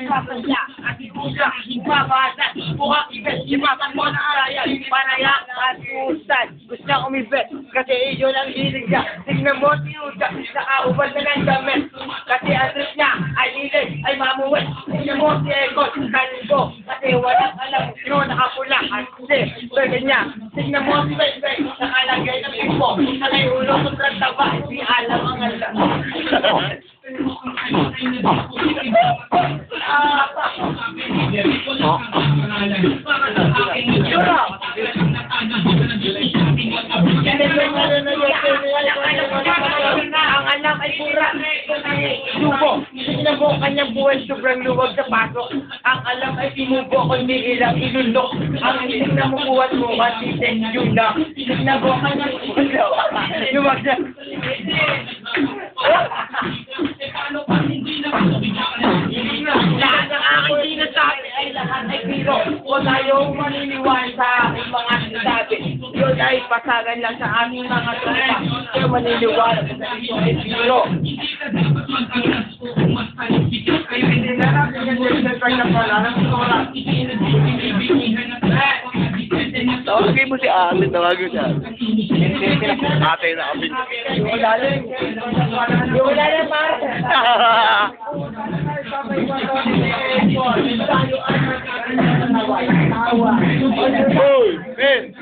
Papasya at ibuga, higmabasa, mukhang ibet, ipapan mo na arayan, panayak at usad. Gusto niya umibet, kasi iyon ang hilig niya. Tignan mo si Uda, nakaubad na ng damit. Kasi ang trip niya ay lilig, ay mamuwet. Tignan mo si Ekot, kaniko, kasi walang alam sino nakapula. At kasi, pwede niya. Tignan mo si Bek, nakalagay ng ipo, nakay ulo sobrang taba, di alam ang alam. Ang anak ay pura. Lubo. Tignan mo kanyang buwan sobrang luwag sa pasok. Ang alam ay sinubo kundi ilang ilunok. Ang tignan mo buwan mo kasi yun lang. Tignan mo kanyang buwan. Luwag na. Lahat ng aking sinasabi ay lahat ay biro. Huwag tayong maniniwala sa aking mga sinasabi. Yun ay pasagan lang sa aming mga tropa. Kaya maniniwala sa ito ay biro. Kayo hindi na natin yung desert na pala. Tawagin mo si ate, tawagin mo si ate. Ate na kami. Wala na para. Hoy, Ben!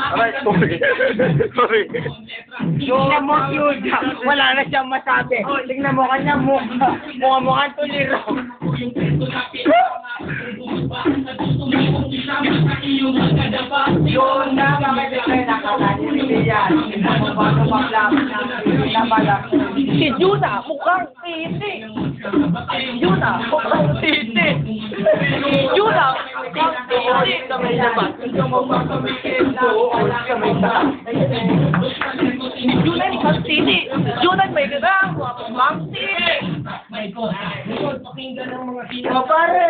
Aray, sorry. Sorry. Tingnan mo si Uda, wala na siyang masabi. Tingnan mo kanya mukhang tuliro. Yun na, bakit kayo nakakanin yan? Tingnan mo ba ito maklaman na malaki? Si Juda, mukhang titi. Si Juda, mukhang titi. Si Juda, mukhang titi. Kamay naman. Ito mo ba kamay Si Juda, mukhang titi. Juda, may ganda. Mukhang titi. O pare,